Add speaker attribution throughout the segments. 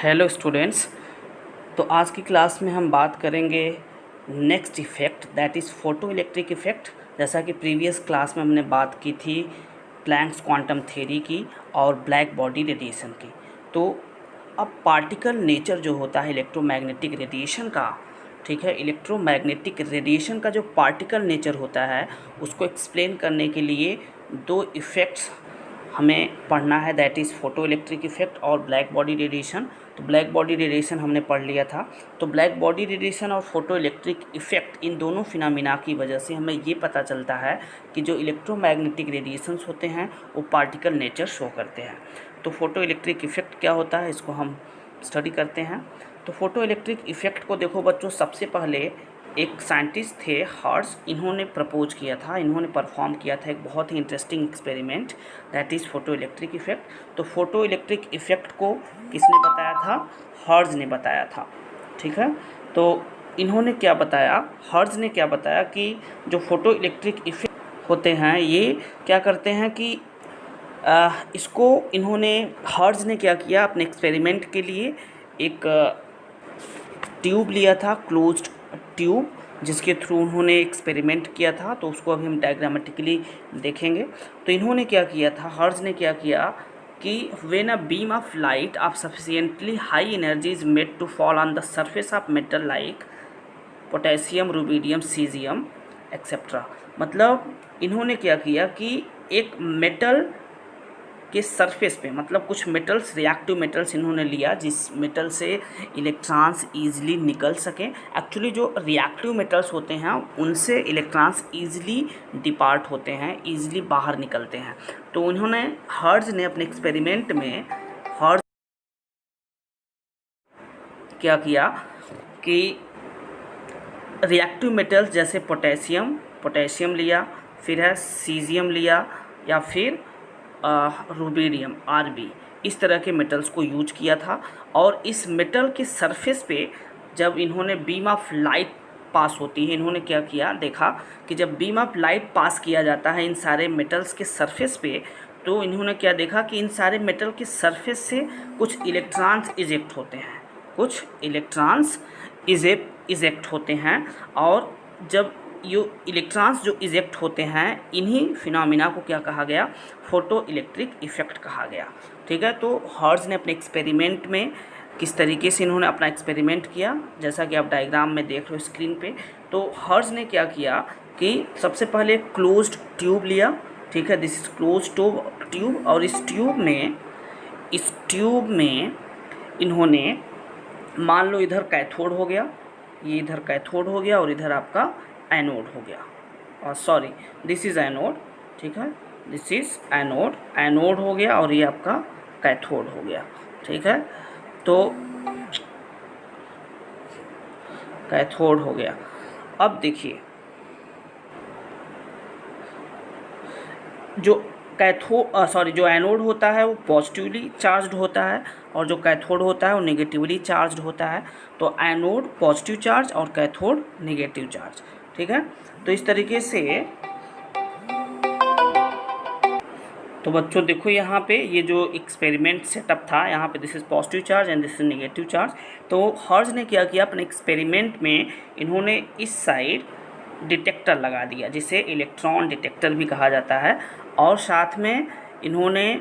Speaker 1: Hello students. तो आज की क्लास में हम बात करेंगे next effect, that is photoelectric effect. जैसा कि प्रीवियस क्लास में हमने बात की थी प्लैंक्स क्वांटम थ्योरी की और ब्लैक बॉडी रेडिएशन की। तो अब पार्टिकल नेचर जो होता है इलेक्ट्रोमैग्नेटिक रेडिएशन का, ठीक है, इलेक्ट्रोमैग्नेटिक रेडिएशन का जो पार्टिकल नेचर होता है उसको एक्सप्लेन करने के लिए दो इफ़ेक्ट्स हमें पढ़ना है, that is photoelectric effect और ब्लैक बॉडी रेडिएशन। तो ब्लैक बॉडी रेडिएशन हमने पढ़ लिया था। तो ब्लैक बॉडी रेडिएशन और फोटो इलेक्ट्रिक इफ़ेक्ट, इन दोनों फिनोमेना की वजह से हमें ये पता चलता है कि जो इलेक्ट्रोमैग्नेटिक रेडिएशंस होते हैं वो पार्टिकल नेचर शो करते हैं। तो फोटो इलेक्ट्रिक इफ़ेक्ट क्या होता है इसको हम स्टडी करते हैं। तो फोटो इलेक्ट्रिक इफ़ेक्ट को देखो बच्चों, सबसे पहले एक साइंटिस्ट थे हर्ट्ज़, इन्होंने प्रपोज किया था, इन्होंने परफॉर्म किया था एक बहुत ही interesting experiment, that is photoelectric effect. तो फोटो इलेक्ट्रिक इफ़ेक्ट को किसने बताया था? हर्ट्ज़ ने बताया था, ठीक है। तो इन्होंने क्या बताया, हर्ट्ज़ ने क्या बताया कि जो फोटो इलेक्ट्रिक इफ़ेक्ट होते हैं ये क्या करते हैं कि इसको इन्होंने, हर्ट्ज़ ने क्या किया, अपने एक्सपेरिमेंट के लिए एक ट्यूब लिया था, क्लोज्ड ट्यूब, जिसके थ्रू उन्होंने एक्सपेरिमेंट किया था। तो उसको अभी हम डायग्रामेटिकली देखेंगे। तो इन्होंने क्या किया था, हर्ट्ज़ ने क्या किया कि when a beam of light of sufficiently high energy is made to fall on the surface of metal like potassium, rubidium, caesium etcetera. मतलब इन्होंने क्या किया कि एक मेटल के सरफेस पे, मतलब कुछ मेटल्स, रिएक्टिव मेटल्स इन्होंने लिया जिस मेटल से इलेक्ट्रॉन्स ईजिली निकल सकें। एक्चुअली जो रिएक्टिव मेटल्स होते हैं उनसे इलेक्ट्रॉन्स ईजिली डिपार्ट होते हैं, ईजिली बाहर निकलते हैं। तो उन्होंने, हर्ट्ज़ ने अपने एक्सपेरिमेंट में, हर्ट्ज़ क्या किया कि रिएक्टिव मेटल्स जैसे पोटेशियम लिया, फिर है सीजियम लिया, या फिर रुबिडियम, आरबी, इस तरह के मेटल्स को यूज किया था। और इस मेटल के सरफेस पे जब इन्होंने बीम ऑफ लाइट पास होती है, इन्होंने क्या किया, देखा कि जब बीम ऑफ लाइट पास किया जाता है इन सारे मेटल्स के सरफेस पे, तो इन्होंने क्या देखा कि इन सारे मेटल के सरफेस से कुछ इलेक्ट्रॉन्स इजेक्ट होते हैं, कुछ इलेक्ट्रॉन्स इजेक्ट होते हैं। और जब ये इलेक्ट्रॉन्स जो इजेक्ट होते हैं, इन्हीं फिनोमिना को क्या कहा गया, फोटो इलेक्ट्रिक इफ़ेक्ट कहा गया, ठीक है। तो हर्ट्ज़ ने अपने एक्सपेरिमेंट में किस तरीके से इन्होंने अपना एक्सपेरिमेंट किया, जैसा कि आप डायग्राम में देख रहे हो स्क्रीन पे। तो हर्ट्ज़ ने क्या किया कि सबसे पहले क्लोज्ड ट्यूब लिया, ठीक है, दिस इज क्लोज्ड ट्यूब। और इस ट्यूब में इन्होंने, मान लो इधर कैथोड हो गया, ये इधर कैथोड हो गया और इधर आपका एनोड हो गया, और सॉरी दिस इज़ एनोड, ठीक है, दिस इज़ एनोड हो गया और ये आपका कैथोड हो गया, ठीक है। तो कैथोड हो गया। अब देखिए, जो जो एनोड होता है वो पॉजिटिवली चार्ज्ड होता है और जो कैथोड होता है वो नेगेटिवली चार्ज्ड होता है। तो एनोड पॉजिटिव चार्ज और कैथोड नेगेटिव चार्ज, ठीक है। तो इस तरीके से, तो बच्चों देखो यहाँ पे ये जो एक्सपेरिमेंट सेटअप था, यहाँ पे this is positive charge and this is negative charge. तो हर्ट्ज़ ने क्या किया, अपने एक्सपेरिमेंट में इन्होंने इस साइड डिटेक्टर लगा दिया, जिसे इलेक्ट्रॉन डिटेक्टर भी कहा जाता है। और साथ में इन्होंने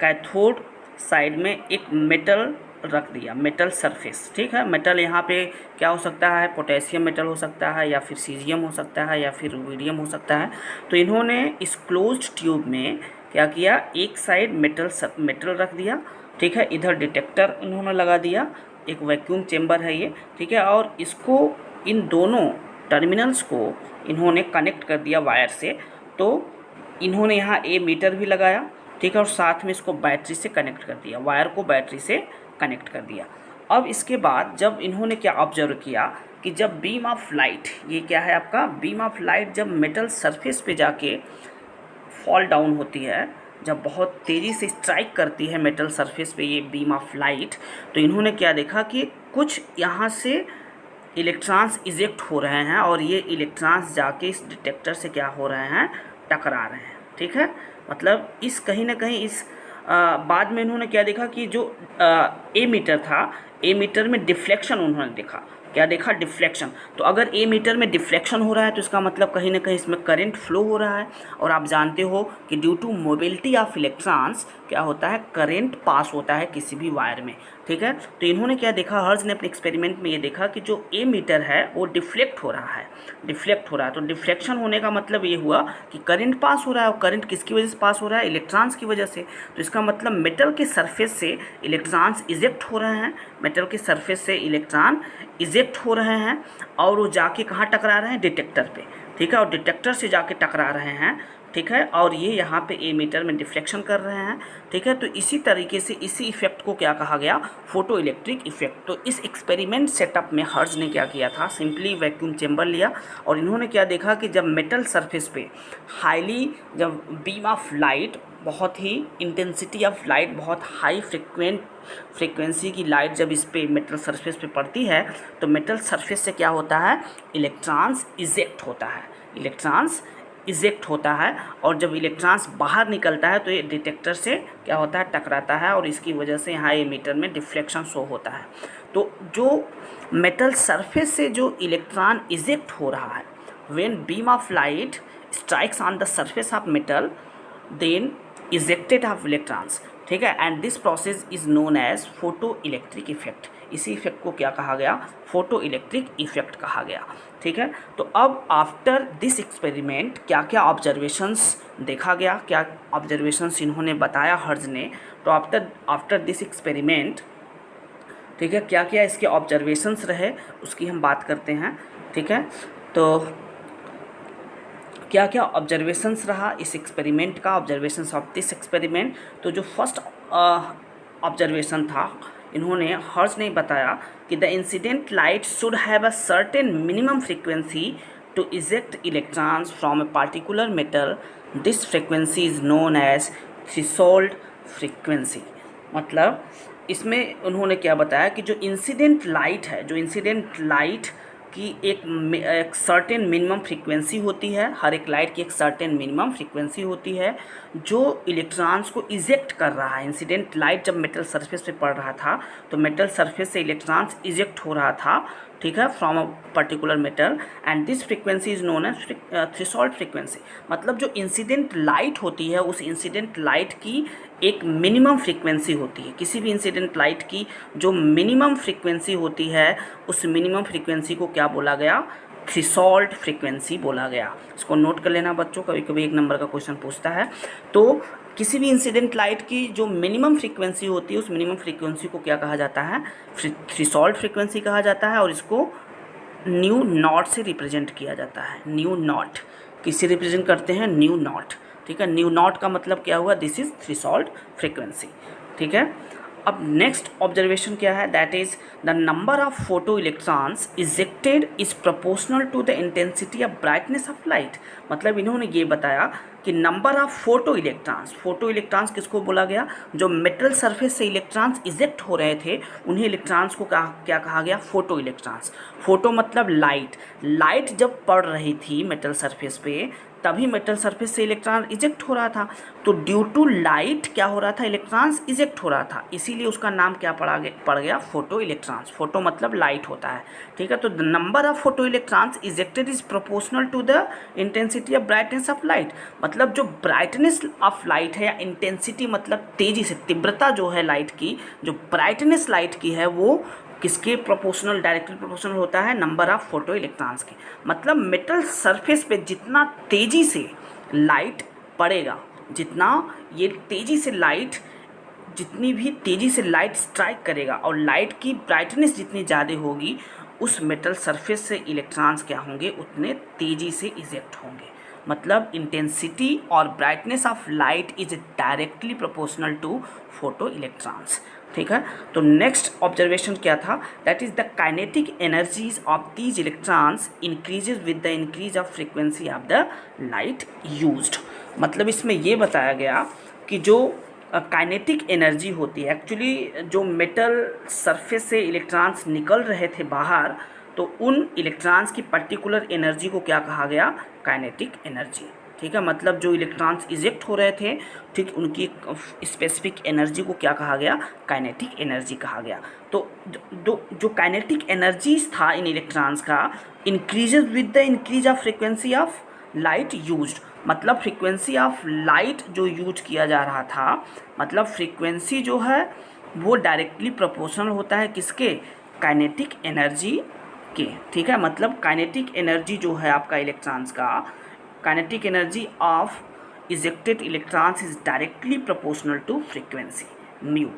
Speaker 1: कैथोड साइड में एक मेटल रख दिया, मेटल सरफेस, ठीक है। मेटल यहाँ पे क्या हो सकता है, पोटेशियम मेटल हो सकता है, या फिर सीजियम हो सकता है, या फिर रुबिडियम हो सकता है। तो इन्होंने इस क्लोज्ड ट्यूब में क्या किया, एक साइड मेटल रख दिया, ठीक है, इधर डिटेक्टर इन्होंने लगा दिया, एक वैक्यूम चेम्बर है ये, ठीक है। और इसको, इन दोनों टर्मिनल्स को इन्होंने कनेक्ट कर दिया वायर से। तो इन्होंने यहाँ ए मीटर भी लगाया, ठीक है, और साथ में इसको बैटरी से कनेक्ट कर दिया, वायर को बैटरी से कनेक्ट कर दिया। अब इसके बाद जब इन्होंने क्या ऑब्जर्व किया कि जब बीम ऑफ लाइट, ये क्या है आपका बीम ऑफ लाइट, जब मेटल सरफेस पे जाके फॉल डाउन होती है, जब बहुत तेज़ी से स्ट्राइक करती है मेटल सरफेस पे ये बीम ऑफ लाइट, तो इन्होंने क्या देखा कि कुछ यहाँ से इलेक्ट्रॉन्स इजेक्ट हो रहे हैं और ये इलेक्ट्रॉन्स जाके इस डिटेक्टर से क्या हो रहे हैं, टकरा रहे हैं, ठीक है। मतलब इस कहीं ना कहीं इस बाद में इन्होंने क्या देखा कि जो एमीटर था, एमीटर में डिफ्लेक्शन उन्होंने देखा। क्या देखा? डिफ्लेक्शन। तो अगर एमीटर में डिफ्लेक्शन हो रहा है तो इसका मतलब कहीं ना कहीं इसमें करंट फ्लो हो रहा है, और आप जानते हो कि due to mobility of electrons क्या होता है? करंट पास होता है किसी भी वायर में। ठीक है, तो इन्होंने क्या देखा, हर्ज ने अपने एक्सपेरिमेंट में ये देखा कि जो एमीटर है वो डिफ्लेक्ट हो रहा है, डिफ्लेक्ट हो रहा है। तो डिफ्लेक्शन होने का मतलब ये हुआ कि करंट पास हो रहा है, और करंट किसकी वजह से पास हो रहा है? इलेक्ट्रॉन्स की वजह से। तो इसका मतलब मेटल के सरफेस से इलेक्ट्रॉन्स इजेक्ट हो रहे हैं, मेटल के सरफेस से इलेक्ट्रॉन इजेक्ट हो रहे हैं, और वो जाके कहाँ टकरा रहे हैं? डिटेक्टर पे। ठीक है, और डिटेक्टर से जाके टकरा रहे हैं। ठीक है, और ये यहाँ पे एमीटर में डिफ्लेक्शन कर रहे हैं। ठीक है, तो इसी तरीके से इसी इफेक्ट को क्या कहा गया? Photo electric effect. तो इस एक्सपेरिमेंट सेटअप में हर्ज ने क्या किया था? सिंपली वैक्यूम चेंबर लिया, और इन्होंने क्या देखा कि जब मेटल सरफेस पे हाईली, जब बीम ऑफ लाइट, बहुत ही इंटेंसिटी ऑफ लाइट, बहुत हाई फ्रिक्वेंसी की लाइट जब इस पे मेटल सरफेस पे पड़ती है, तो मेटल सरफेस से क्या होता है? इलेक्ट्रॉन्स इजेक्ट होता है, इलेक्ट्रॉन्स इजेक्ट होता है। और जब इलेक्ट्रॉन्स बाहर निकलता है तो ये डिटेक्टर से क्या होता है? टकराता है, और इसकी वजह से यहाँ एमीटर में डिफ्लेक्शन शो होता है। तो जो मेटल सरफेस से जो इलेक्ट्रॉन इजेक्ट हो रहा है, when beam of light strikes on the surface of metal, then ejected of electrons. ठीक है, and this process is known as photo electric effect. इसी इफेक्ट को क्या कहा गया? फोटो इलेक्ट्रिक इफेक्ट कहा गया। ठीक है, तो अब आफ्टर दिस एक्सपेरिमेंट क्या क्या ऑब्जर्वेशंस देखा गया, क्या ऑब्जर्वेशंस इन्होंने बताया हर्ज ने। तो आफ्टर दिस एक्सपेरिमेंट, ठीक है, क्या क्या इसके ऑब्जर्वेशंस रहे उसकी हम बात करते हैं। ठीक है, तो क्या क्या ऑब्जर्वेशंस रहा इस एक्सपेरिमेंट का, ऑब्जर्वेशंस ऑफ दिस एक्सपेरिमेंट। तो जो फर्स्ट ऑब्जर्वेशन था, इन्होंने हर्ज ने बताया कि the incident light should have a certain minimum frequency to eject electrons from a particular metal. This frequency is known as threshold frequency. मतलब इसमें उन्होंने क्या बताया कि जो इंसिडेंट लाइट है, जो इंसिडेंट लाइट की एक सर्टेन मिनिमम फ्रीक्वेंसी होती है, हर एक लाइट की एक सर्टेन मिनिमम फ्रीक्वेंसी होती है जो इलेक्ट्रॉन्स को इजेक्ट कर रहा है। इंसिडेंट लाइट जब मेटल सरफेस पे पड़ रहा था तो मेटल सरफेस से इलेक्ट्रॉन्स इजेक्ट हो रहा था, ठीक है, from a particular metal, and this frequency is known as threshold frequency. मतलब जो इंसिडेंट लाइट होती है उस इंसिडेंट लाइट की एक मिनिमम फ्रीक्वेंसी होती है, किसी भी इंसिडेंट लाइट की जो मिनिमम फ्रीक्वेंसी होती है उस मिनिमम फ्रीक्वेंसी को क्या बोला गया? थ्रेशोल्ड फ्रीक्वेंसी बोला गया। इसको नोट कर लेना बच्चों, कभी कभी एक नंबर का क्वेश्चन पूछता है। तो किसी भी इंसिडेंट लाइट की जो मिनिमम फ्रीक्वेंसी होती है उस मिनिमम फ्रीक्वेंसी को क्या कहा जाता है? थ्रेशोल्ड फ्रीक्वेंसी कहा जाता है, और इसको न्यू नॉट से रिप्रेजेंट किया जाता है। न्यू नॉट किससे रिप्रेजेंट करते हैं? Nu naught. ठीक है, न्यू नॉट का मतलब क्या हुआ? This is threshold frequency. ठीक है, अब नेक्स्ट ऑब्जर्वेशन क्या है? That is the number of photo electrons ejected is proportional to the intensity of brightness of light. मतलब इन्होंने ये बताया कि नंबर ऑफ फोटो इलेक्ट्रॉन्स किसको बोला गया? जो मेटल सरफेस से इलेक्ट्रॉन्स इजेक्ट हो रहे थे उन्हें इलेक्ट्रॉन्स को क्या कहा गया? Photo electrons. फोटो मतलब लाइट जब पड़ रही थी मेटल सरफेस पे तभी मेटल सरफेस से इलेक्ट्रॉन इजेक्ट हो रहा था। तो ड्यू टू लाइट क्या हो रहा था? इलेक्ट्रॉन्स इजेक्ट हो रहा था, इसीलिए उसका नाम क्या पड़ गया? Photo electrons. फोटो मतलब लाइट होता है। ठीक है, तो the number of photo electrons ejected is proportional to the intensity of brightness of light. मतलब जो ब्राइटनेस ऑफ लाइट है, या इंटेंसिटी मतलब तेजी से, तीव्रता जो है लाइट की, जो ब्राइटनेस लाइट की है वो किसके प्रोपोर्शनल? डायरेक्टली प्रोपोर्शनल होता है नंबर ऑफ फोटो इलेक्ट्रॉन्स के। मतलब मेटल सरफेस पे जितना तेज़ी से लाइट पड़ेगा, जितना ये तेज़ी से लाइट, जितनी भी तेज़ी से लाइट स्ट्राइक करेगा और लाइट की ब्राइटनेस जितनी ज़्यादा होगी उस मेटल सरफेस से इलेक्ट्रॉन्स क्या होंगे? उतने तेज़ी से इजेक्ट होंगे। मतलब इंटेंसिटी और brightness of light is directly proportional to photo electrons. ठीक है, तो नेक्स्ट ऑब्जर्वेशन क्या था? That is the kinetic energies of these electrons increases with the increase of frequency of the light used. मतलब इसमें ये बताया गया कि जो काइनेटिक एनर्जी होती है, एक्चुअली जो मेटल सरफेस से इलेक्ट्रॉन्स निकल रहे थे बाहर, तो उन इलेक्ट्रॉन्स की पर्टिकुलर एनर्जी को क्या कहा गया? Kinetic energy. ठीक है, मतलब जो इलेक्ट्रॉन्स इजेक्ट हो रहे थे, ठीक, उनकी स्पेसिफिक एनर्जी को क्या कहा गया, काइनेटिक एनर्जी कहा गया। तो जो काइनेटिक एनर्जीज था इन इलेक्ट्रॉन्स का increases with the increase of frequency of light used, मतलब फ्रीक्वेंसी ऑफ लाइट जो यूज किया जा रहा था, मतलब फ्रीक्वेंसी जो है वो डायरेक्टली प्रोपोर्शनल होता है किसके, काइनेटिक एनर्जी के। ठीक है, मतलब काइनेटिक एनर्जी जो है आपका इलेक्ट्रॉन्स का, kinetic energy of ejected electrons is directly proportional to frequency mu.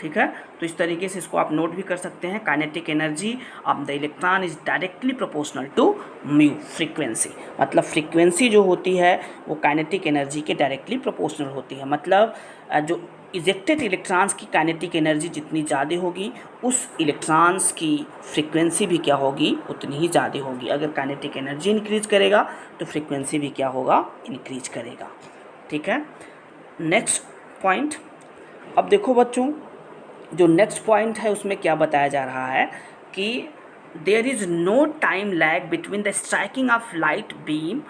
Speaker 1: ठीक है, तो इस तरीके से इसको आप नोट भी कर सकते हैं, kinetic energy of the electron is directly proportional to mu frequency, मतलब फ्रीक्वेंसी जो होती है वो काइनेटिक एनर्जी के डायरेक्टली प्रोपोर्शनल होती है। मतलब जो इजेक्टेड इलेक्ट्रॉन्स की काइनेटिक एनर्जी जितनी ज़्यादा होगी उस इलेक्ट्रॉन्स की फ्रीक्वेंसी भी क्या होगी, उतनी ही ज़्यादा होगी। अगर काइनेटिक एनर्जी इंक्रीज करेगा तो फ्रीक्वेंसी भी क्या होगा, इंक्रीज करेगा। ठीक है, नेक्स्ट पॉइंट। अब देखो बच्चों, जो नेक्स्ट पॉइंट है उसमें क्या बताया जा रहा है कि there is no time lag between the striking of light beam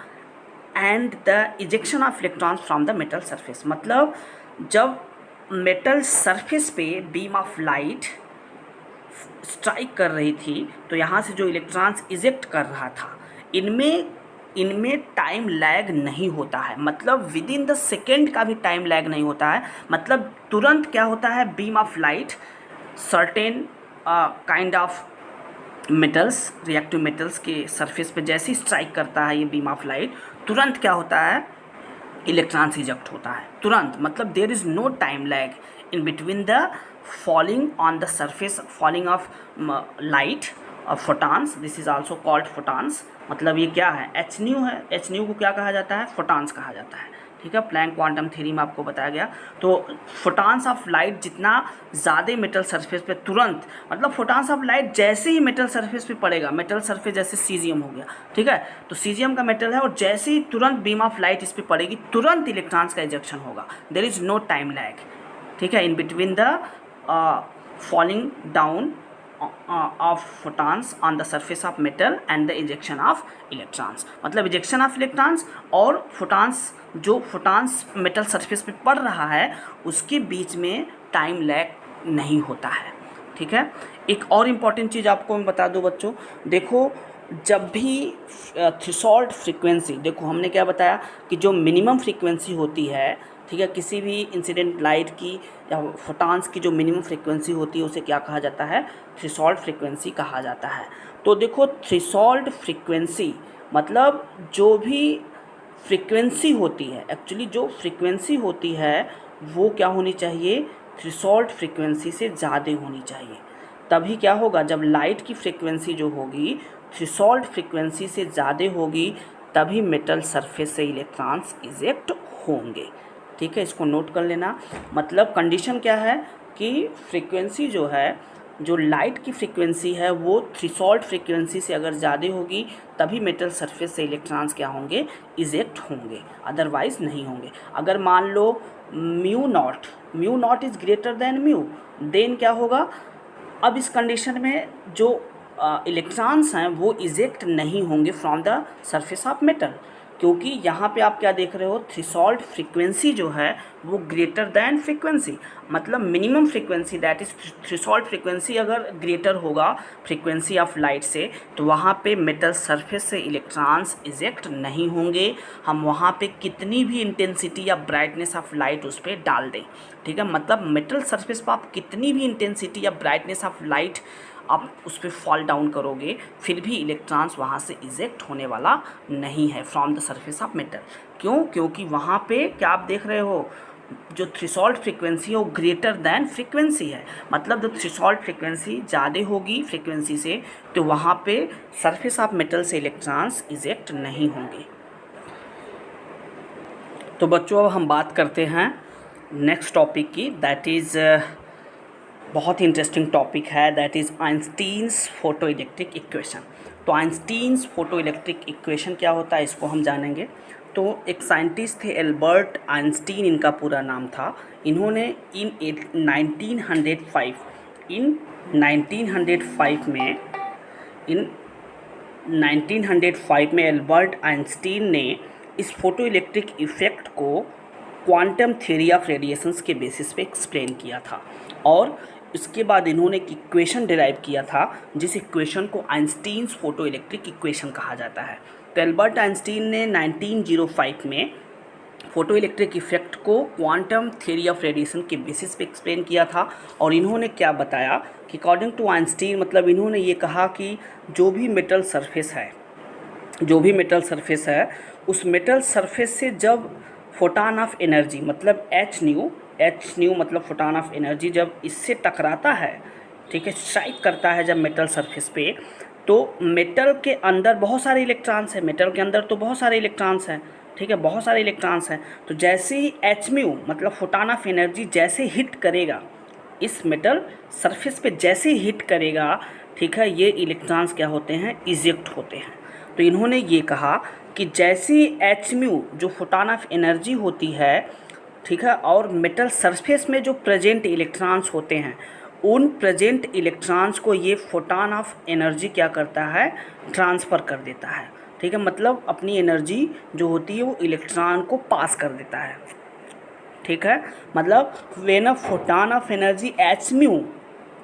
Speaker 1: and the ejection of electrons from the metal surface. मतलब जब मेटल सरफेस पे बीम ऑफ लाइट स्ट्राइक कर रही थी तो यहाँ से जो इलेक्ट्रॉन्स इजेक्ट कर रहा था, इनमें टाइम लैग नहीं होता है, मतलब विद इन द सेकेंड का भी टाइम लैग नहीं होता है। मतलब तुरंत क्या होता है, beam of light certain kind of metals, reactive metals के सरफेस पे जैसे ही स्ट्राइक करता है ये बीम ऑफ लाइट, तुरंत क्या होता है, इलेक्ट्रॉन्स इजेक्ट होता है तुरंत। मतलब there is no time lag in between the falling on the surface, falling of light और photons, this is also called photons. मतलब ये क्या है, एच न्यू है, एच न्यू को क्या कहा जाता है, फोटॉन्स कहा जाता है। ठीक है, प्लैंक क्वांटम थ्योरी में आपको बताया गया। तो फोटॉन्स ऑफ लाइट जितना ज़्यादा मेटल सरफेस पे तुरंत, मतलब फोटॉन्स ऑफ लाइट जैसे ही मेटल सरफेस पे पड़ेगा, मेटल सरफेस जैसे सीजियम हो गया, ठीक है, तो सीजियम का मेटल है और जैसे ही तुरंत बीम ऑफ लाइट इस पर पड़ेगी तुरंत इलेक्ट्रॉन्स का इजेक्शन होगा। There is no time lag, ठीक है, in between the falling down of photons on the surface of metal and the ejection of electrons। मतलब ejection of electrons और photons, जो photons metal surface पे पड़ रहा है उसके बीच में टाइम लैग नहीं होता है। ठीक है, एक और इम्पॉर्टेंट चीज़ आपको मैं बता दूं बच्चों, देखो जब भी थ्रेशोल्ड फ्रीक्वेंसी, देखो हमने क्या बताया कि जो मिनिमम फ्रीक्वेंसी होती है, ठीक है, किसी भी इंसिडेंट लाइट की या फोटॉन्स की जो मिनिमम फ्रीक्वेंसी होती है उसे क्या कहा जाता है, थ्रेशोल्ड फ्रीक्वेंसी कहा जाता है। तो देखो थ्रेशोल्ड फ्रीक्वेंसी मतलब जो भी फ्रीक्वेंसी होती है, एक्चुअली जो फ्रीक्वेंसी होती है वो क्या होनी चाहिए, थ्रेशोल्ड फ्रीक्वेंसी से ज़्यादा होनी चाहिए। तभी क्या होगा, जब लाइट की फ्रीक्वेंसी जो होगी थ्रेशोल्ड फ्रीक्वेंसी से ज़्यादा होगी तभी मेटल सरफेस से इलेक्ट्रॉन्स इजेक्ट होंगे। ठीक है, इसको नोट कर लेना। मतलब कंडीशन क्या है कि फ्रीक्वेंसी जो है, जो लाइट की फ्रीक्वेंसी है वो थ्रेशोल्ड फ्रीक्वेंसी से अगर ज़्यादा होगी तभी मेटल सरफेस से इलेक्ट्रॉन्स क्या होंगे, इजेक्ट होंगे, अदरवाइज नहीं होंगे। अगर मान लो mu naught is greater than mu, then क्या होगा, अब इस कंडीशन में जो इलेक्ट्रॉन्स हैं वो इजेक्ट नहीं होंगे from the surface of metal, क्योंकि यहाँ पे आप क्या देख रहे हो, थ्रेशोल्ड फ्रीक्वेंसी जो है वो ग्रेटर दैन फ्रीक्वेंसी, मतलब minimum frequency that is threshold frequency अगर ग्रेटर होगा फ्रीक्वेंसी ऑफ लाइट से तो वहाँ पे मेटल सरफेस से इलेक्ट्रॉन्स इजेक्ट नहीं होंगे। हम वहाँ पे कितनी भी इंटेंसिटी या ब्राइटनेस ऑफ लाइट उस पर डाल दें, ठीक है, मतलब मेटल सरफेस पर आप कितनी भी इंटेंसिटी या ब्राइटनेस ऑफ लाइट आप उस पर फॉल डाउन करोगे फिर भी इलेक्ट्रॉन्स वहाँ से इजेक्ट होने वाला नहीं है from the surface of metal. क्यों, क्योंकि वहाँ पे क्या आप देख रहे हो, जो थ्रेशोल्ड फ्रीक्वेंसी है वो ग्रेटर दैन फ्रीक्वेंसी है, मतलब जब थ्रेशोल्ड फ्रीक्वेंसी ज़्यादा होगी फ्रीक्वेंसी से तो वहाँ पे सरफेस ऑफ मेटल से इलेक्ट्रॉन्स इजेक्ट नहीं होंगे। तो बच्चों अब हम बात करते हैं नेक्स्ट टॉपिक की, दैट इज़ बहुत ही इंटरेस्टिंग टॉपिक है, that is Einstein's photo electric equation. तो आइंस्टीन्स फोटो इलेक्ट्रिक इक्वेशन क्या होता है इसको हम जानेंगे। तो एक साइंटिस्ट थे एल्बर्ट आइंस्टीन, इनका पूरा नाम था। इन्होंने इन 1905 में 1905 में एल्बर्ट आइंस्टीन ने इस फोटो इलेक्ट्रिक इफ़ेक्ट को क्वांटम थ्योरी ऑफ रेडिएशंस के बेसिस पे एक्सप्लेन किया था, और इसके बाद इन्होंने एक इक्वेशन डिराइव किया था जिस इक्वेशन को आइंस्टीन्स फोटो इलेक्ट्रिक इक्वेशन कहा जाता है। तो एल्बर्ट आइंस्टीन ने 1905 में फोटो इलेक्ट्रिक इफ़ेक्ट को क्वांटम थ्योरी ऑफ रेडिएशन के बेसिस पे एक्सप्लेन किया था, और इन्होंने क्या बताया कि अकॉर्डिंग टू आइंस्टीन, मतलब इन्होंने ये कहा कि जो भी मेटल सरफेस है उस मेटल सरफेस से जब फोटान ऑफ एनर्जी मतलब एच न्यू मतलब फोटान ऑफ एनर्जी जब इससे टकराता है, ठीक है, स्ट्राइक करता है जब मेटल सरफेस पे, तो मेटल के अंदर बहुत सारे इलेक्ट्रॉन्स हैं, मेटल के अंदर तो बहुत सारे इलेक्ट्रॉन्स हैं, ठीक है, बहुत सारे इलेक्ट्रॉन्स हैं। तो जैसे ही एच म्यू मतलब फोटान ऑफ एनर्जी जैसे हिट करेगा इस मेटल सरफेस पे, जैसे हिट करेगा, ठीक है, ये इलेक्ट्रॉन्स क्या होते हैं, इजेक्ट होते हैं। तो इन्होंने ये कहा कि जैसे एच म्यू जो फोटान ऑफ एनर्जी होती है, ठीक है, और मेटल सरफेस में जो प्रेजेंट इलेक्ट्रॉन्स होते हैं उन प्रेजेंट इलेक्ट्रॉन्स को ये फोटान ऑफ एनर्जी क्या करता है, ट्रांसफ़र कर देता है, ठीक है, मतलब अपनी एनर्जी जो होती है वो इलेक्ट्रॉन को पास कर देता है, ठीक है। मतलब when a photon of energy H mu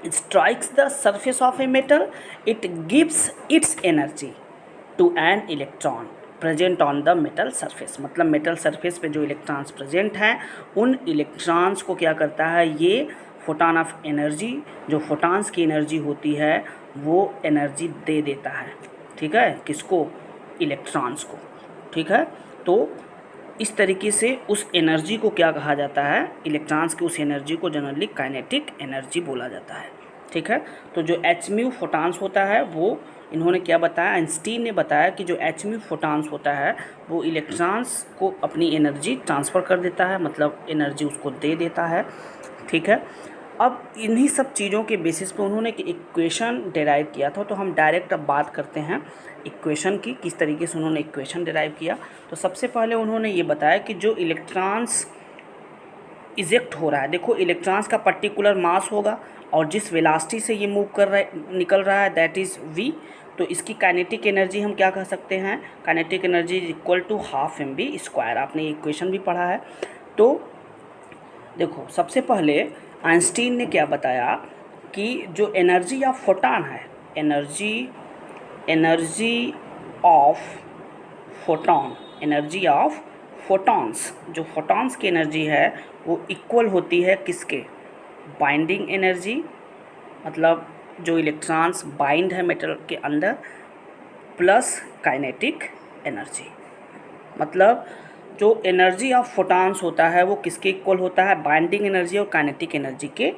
Speaker 1: strikes the surface of a metal, it gives its energy to an electron present on the metal surface। मतलब मेटल सरफेस पे जो इलेक्ट्रॉन्स प्रेजेंट हैं उन इलेक्ट्रॉन्स को क्या करता है, ये फोटान ऑफ एनर्जी, जो फोटान्स की एनर्जी होती है वो एनर्जी दे देता है, ठीक है, किसको, इलेक्ट्रॉन्स को, ठीक है। तो इस तरीके से उस एनर्जी को क्या कहा जाता है, इलेक्ट्रॉन्स की उस एनर्जी को जनरली काइनेटिक एनर्जी बोला जाता है, ठीक है। तो जो एच म्यू फोटान्स होता है वो इन्होंने क्या बताया, आइंस्टीन ने बताया कि जो एच म्यू फोटान्स होता है वो इलेक्ट्रॉन्स को अपनी एनर्जी ट्रांसफ़र कर देता है, मतलब एनर्जी उसको दे देता है, ठीक है। अब इन्हीं सब चीज़ों के बेसिस पे उन्होंने एक इक्वेशन डिराइव किया था। तो हम डायरेक्ट अब बात करते हैं इक्वेशन की, किस तरीके से उन्होंने इक्वेशन डिराइव किया। तो सबसे पहले उन्होंने ये बताया कि जो इलेक्ट्रॉन्स इजेक्ट हो रहा है, देखो इलेक्ट्रॉन्स का पर्टिकुलर मास होगा और जिस वेलोसिटी से ये मूव कर रहा है, निकल रहा है, दैट इज़ v। तो इसकी काइनेटिक एनर्जी हम क्या कह सकते हैं, kinetic energy is equal to half mv²। आपने ये इक्वेशन भी पढ़ा है। तो देखो सबसे पहले आइंस्टीन ने क्या बताया कि जो एनर्जी ऑफ फोटान है, एनर्जी ऑफ फोटॉन्स, जो फोटॉन्स की एनर्जी है वो इक्वल होती है किसके, बाइंडिंग एनर्जी, मतलब जो इलेक्ट्रॉन्स बाइंड है मेटल के अंदर, प्लस काइनेटिक एनर्जी। मतलब जो एनर्जी ऑफ फोटॉन्स होता है वो किसके इक्वल होता है, बाइंडिंग एनर्जी और काइनेटिक एनर्जी के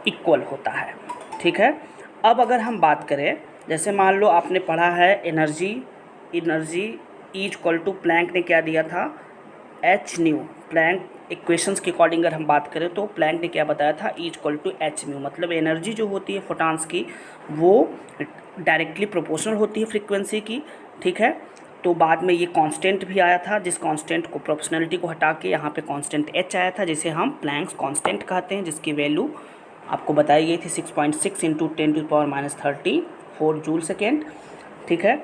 Speaker 1: इक्वल होता है, ठीक है। अब अगर हम बात करें, जैसे मान लो आपने पढ़ा है energy is equal to, Planck ने क्या दिया था, एच न्यू। प्लैंक इक्वेशंस के अकॉर्डिंग अगर हम बात करें तो प्लैंक ने क्या बताया था, E equal to h mu. मतलब एनर्जी जो होती है फोटॉन्स की वो डायरेक्टली प्रोपोर्शनल होती है फ्रीक्वेंसी की, ठीक है। तो बाद में ये कांस्टेंट भी आया था, जिस कांस्टेंट को प्रोपोर्शनलिटी को हटा के यहाँ पे कांस्टेंट एच आया था, जिसे हम प्लैंक्स कांस्टेंट कहते हैं, जिसकी वैल्यू आपको बताई गई थी 6.6 इंटू 10⁻34 जूल सेकेंड, ठीक है।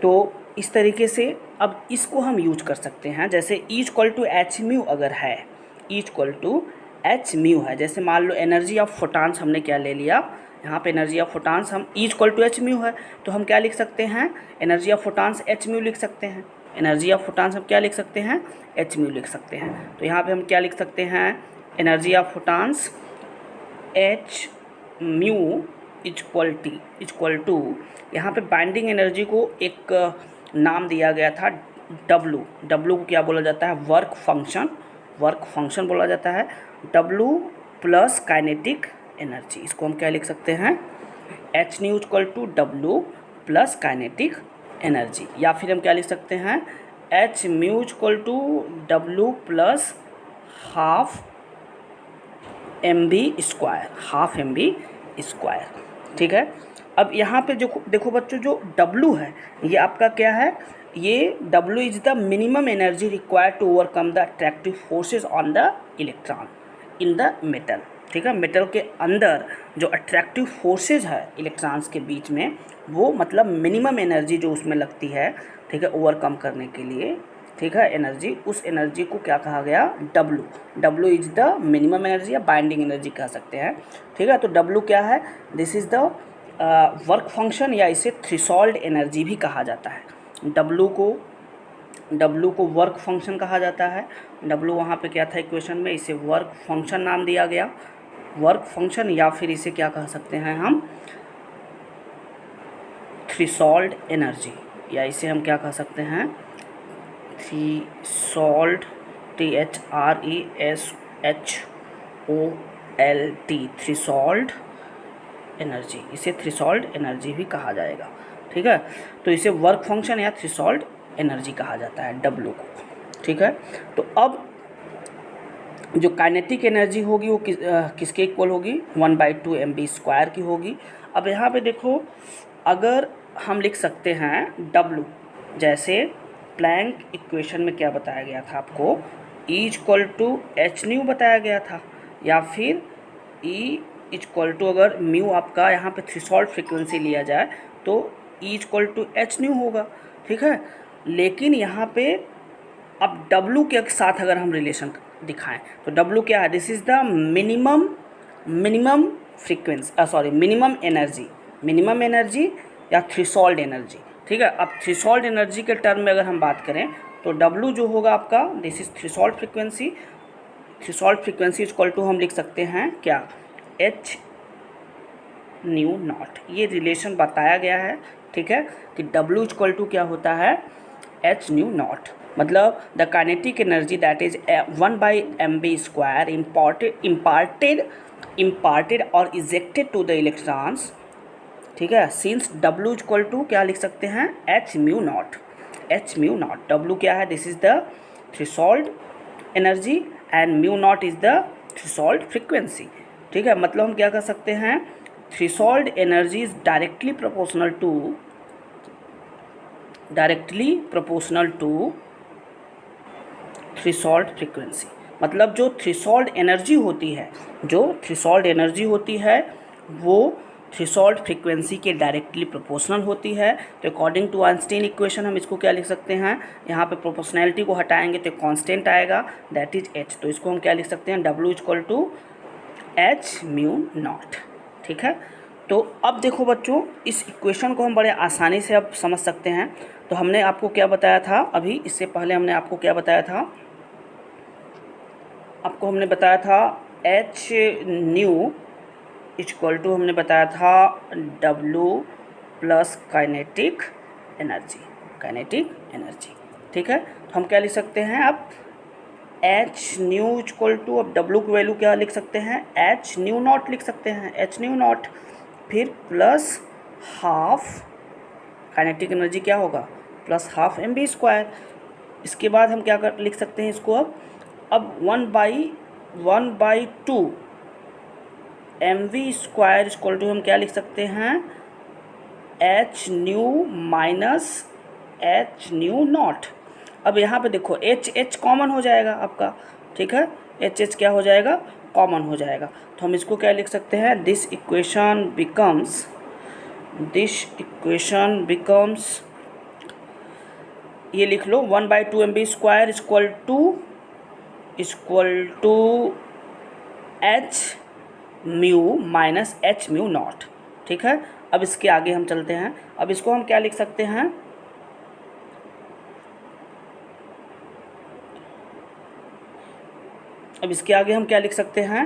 Speaker 1: तो इस तरीके से अब इसको हम यूज कर सकते हैं। जैसे E equal to h mu अगर है, E equal to h mu है, जैसे मान लो एनर्जी ऑफ फोटॉन्स हमने क्या ले लिया, यहाँ पे एनर्जी ऑफ फोटॉन्स हम E equal to h mu है, तो हम क्या लिख सकते हैं, energy of photons h mu लिख सकते हैं। एनर्जी ऑफ फोटॉन्स हम क्या लिख सकते हैं, एच म्यू लिख सकते हैं। तो यहाँ पे हम क्या लिख सकते हैं, energy of photons h mu equal to, यहाँ पे बाइंडिंग एनर्जी को एक नाम दिया गया था डब्लू को क्या बोला जाता है, वर्क फंक्शन बोला जाता है, डब्लू प्लस काइनेटिक एनर्जी। इसको हम क्या लिख सकते हैं, h nu equal to W plus kinetic energy. या फिर हम क्या लिख सकते हैं, h mu equal to W plus half mv², ठीक है। अब यहाँ पे जो देखो बच्चों, जो W है ये आपका क्या है, ये W is the minimum energy required to overcome the attractive forces on the electron in the metal. ठीक है। मेटल के अंदर जो अट्रैक्टिव फोर्सेज है इलेक्ट्रॉन्स के बीच में, वो मतलब मिनिमम एनर्जी जो उसमें लगती है, ठीक है, ओवरकम करने के लिए, ठीक है, एनर्जी, उस एनर्जी को क्या कहा गया, W। W is the minimum energy या बाइंडिंग एनर्जी कह सकते हैं, ठीक है। तो W क्या है, this is the work function, या इसे थ्रेशोल्ड एनर्जी भी कहा जाता है। W को वर्क फंक्शन कहा जाता है। W वहाँ पे क्या था इक्वेशन में, इसे वर्क फंक्शन नाम दिया गया, वर्क फंक्शन, या फिर इसे क्या कह सकते हैं हम, थ्रेशोल्ड एनर्जी, या इसे हम क्या कह सकते हैं, थ्रेशोल्ड, THRESHOLT, थ्रेशोल्ड एनर्जी, इसे थ्रेशोल्ड एनर्जी भी कहा जाएगा, ठीक है। तो इसे वर्क फंक्शन या थ्रेशोल्ड एनर्जी कहा जाता है W को, ठीक है। तो अब जो काइनेटिक एनर्जी होगी वो किसके इक्वल होगी, 1/2 mv² की होगी। अब यहाँ पे देखो, अगर हम लिख सकते हैं W, जैसे प्लैंक इक्वेशन में क्या बताया गया था आपको, E=h बताया गया था, या फिर E= अगर म्यू आपका यहाँ पे थ्रेशोल्ड फ्रीक्वेंसी लिया जाए तो E=h होगा, ठीक है। लेकिन यहाँ पे अब W के साथ अगर हम रिलेशन दिखाएं तो W क्या है, this is the minimum frequency, minimum energy या थ्रेशोल्ड एनर्जी, ठीक है। अब थ्रेशोल्ड एनर्जी के टर्म में अगर हम बात करें तो W जो होगा आपका, this is threshold frequency, threshold frequency equal to हम लिख सकते हैं क्या, h न्यू नॉट। ये रिलेशन बताया गया है, ठीक है, कि W इक्वल टू क्या होता है, h न्यू नॉट, मतलब the kinetic energy that is 1/mv² imparted और इजेक्टेड टू द इलेक्ट्रॉन्स, ठीक है, सिंस W इक्वल टू क्या लिख सकते हैं, h म्यू नॉट। W क्या है, this is the threshold energy and mu not is the threshold frequency, ठीक है। मतलब हम क्या कर सकते हैं, threshold energy is directly proportional to threshold frequency. मतलब जो थ्रेशोल्ड एनर्जी होती है वो थ्रेशोल्ड फ्रीक्वेंसी के डायरेक्टली प्रोपोर्शनल होती है। तो अकॉर्डिंग टू आइंस्टीन इक्वेशन हम इसको क्या लिख सकते हैं, यहाँ पे प्रोपोर्शनैलिटी को हटाएंगे तो कांस्टेंट आएगा, दैट इज h। तो इसको हम क्या लिख सकते हैं, W equal to h mu not, ठीक है। तो अब देखो बच्चों, इस इक्वेशन को हम बड़े आसानी से अब समझ सकते हैं। तो हमने आपको क्या बताया था, अभी इससे पहले हमने आपको क्या बताया था, हमने बताया था h न्यू इक्वल टू हमने बताया था W प्लस काइनेटिक एनर्जी, ठीक है। तो हम क्या लिख सकते हैं अब, h न्यू इक्वल टू, अब W की वैल्यू क्या लिख सकते हैं, h न्यू नॉट लिख सकते हैं, h न्यू नॉट, फिर प्लस हाफ काइनेटिक एनर्जी क्या होगा, प्लस हाफ mv²। इसके बाद हम क्या लिख सकते हैं इसको, अब 1/2 mv² इक्वल टू हम क्या लिख सकते हैं, h new minus h nu not. अब यहाँ पे देखो h कॉमन हो जाएगा आपका, ठीक है, h क्या हो जाएगा, कॉमन हो जाएगा। तो हम इसको क्या लिख सकते हैं, दिस इक्वेशन बिकम्स, ये लिख लो, 1/2 mv² equal to h mu minus h mu not, ठीक है। अब इसके आगे हम चलते हैं, अब इसको हम क्या लिख सकते हैं, अब इसके आगे हम क्या लिख सकते हैं,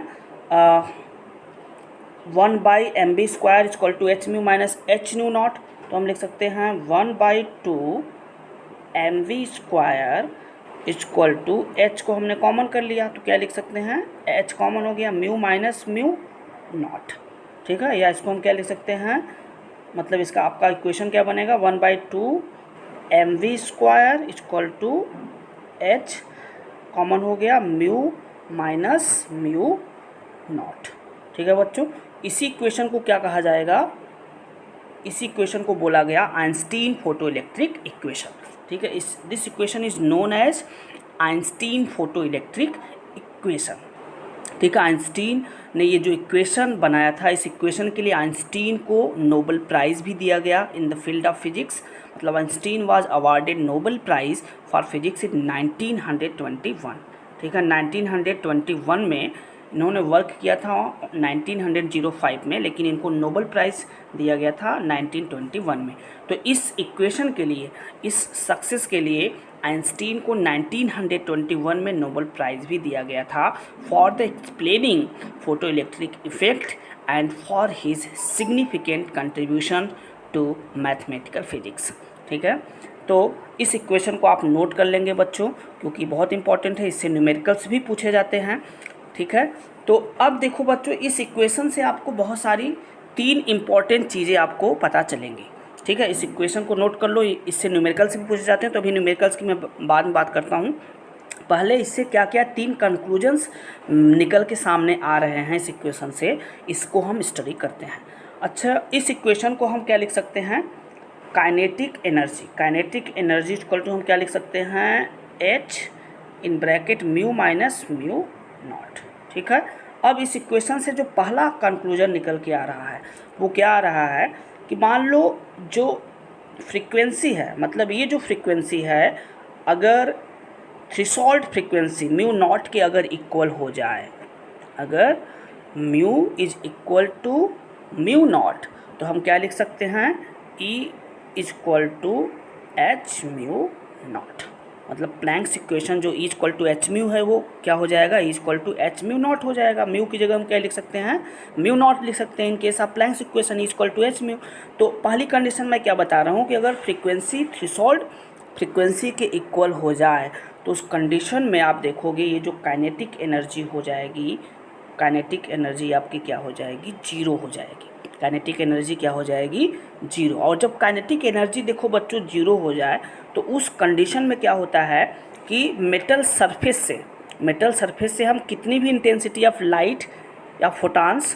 Speaker 1: 1/mv² equal to h mu minus h nu not. तो हम लिख सकते हैं 1/2 mv² इक्वल टू h को हमने कॉमन कर लिया, तो क्या लिख सकते हैं, h कॉमन हो गया, म्यू माइनस म्यू नॉट, ठीक है। या इसको हम क्या लिख सकते हैं, मतलब इसका आपका इक्वेशन क्या बनेगा, 1/2 mv² equal to h common हो गया, म्यू माइनस म्यू नॉट, ठीक है बच्चों। इसी इक्वेशन को क्या कहा जाएगा, इसी इक्वेशन को बोला गया आइंस्टीन फोटो इलेक्ट्रिक इक्वेशन, ठीक है। This equation is known as Einstein photo electric equation, ठीक है। आइंस्टीन ने ये जो इक्वेशन बनाया था, इस इक्वेशन के लिए आइंस्टीन को नोबेल प्राइज़ भी दिया गया in the field of physics. मतलब Einstein was awarded Nobel prize for physics in 1921। ठीक है, 1921 में इन्होंने वर्क किया था 1905 में, लेकिन इनको नोबेल प्राइज़ दिया गया था 1921 में। तो इस इक्वेशन के लिए, इस सक्सेस के लिए आइंस्टीन को 1921 में नोबेल प्राइज़ भी दिया गया था for the explaining photo electric effect and for his significant contribution to mathematical physics. ठीक है, तो इस इक्वेशन को आप नोट कर लेंगे बच्चों, क्योंकि बहुत इंपॉर्टेंट है, इससे न्यूमेरिकल्स भी पूछे जाते हैं। ठीक है, तो अब देखो बच्चों, इस इक्वेशन से आपको बहुत सारी 3 इम्पॉर्टेंट चीज़ें आपको पता चलेंगी। ठीक है, इस इक्वेशन को नोट कर लो, इससे न्यूमेरिकल्स भी पूछे जाते हैं, तो अभी न्यूमेरिकल्स की मैं बाद में बात करता हूँ। पहले इससे क्या क्या 3 कंक्लूजन्स निकल के सामने आ रहे हैं इस इक्वेशन से, इसको हम स्टडी करते हैं। अच्छा, इस इक्वेशन को हम क्या लिख सकते हैं, kinetic energy. Kinetic energy equal to हम क्या लिख सकते हैं, H in bracket mu minus mu not. ठीक है, अब इस इक्वेशन से जो पहला कंक्लूजन निकल के आ रहा है वो क्या आ रहा है कि मान लो जो फ्रीक्वेंसी है, मतलब ये जो फ्रीक्वेंसी है, अगर थ्रेशोल्ड फ्रीक्वेंसी म्यू नॉट के अगर इक्वल हो जाए, अगर mu is equal to mu not, तो हम क्या लिख सकते हैं, E is equal to h mu not. मतलब प्लैंक्स इक्वेशन जो E equal to h mu है वो क्या हो जाएगा, E equal to h mu not हो जाएगा। म्यू की जगह हम क्या लिख सकते हैं, म्यू नॉट लिख सकते हैं in case of Planck's equation E equal to h mu. तो पहली कंडीशन मैं क्या बता रहा हूँ कि अगर फ्रीक्वेंसी थ्रेशोल्ड फ्रीक्वेंसी के इक्वल हो जाए, तो उस कंडीशन में आप देखोगे ये जो काइनेटिक एनर्जी हो जाएगी, काइनेटिक एनर्जी आपकी क्या हो जाएगी, 0 हो जाएगी। काइनेटिक एनर्जी क्या हो जाएगी, 0। और जब काइनेटिक एनर्जी देखो बच्चों 0 हो जाए, तो उस कंडीशन में क्या होता है कि मेटल सरफेस से हम कितनी भी इंटेंसिटी ऑफ लाइट या फोटॉन्स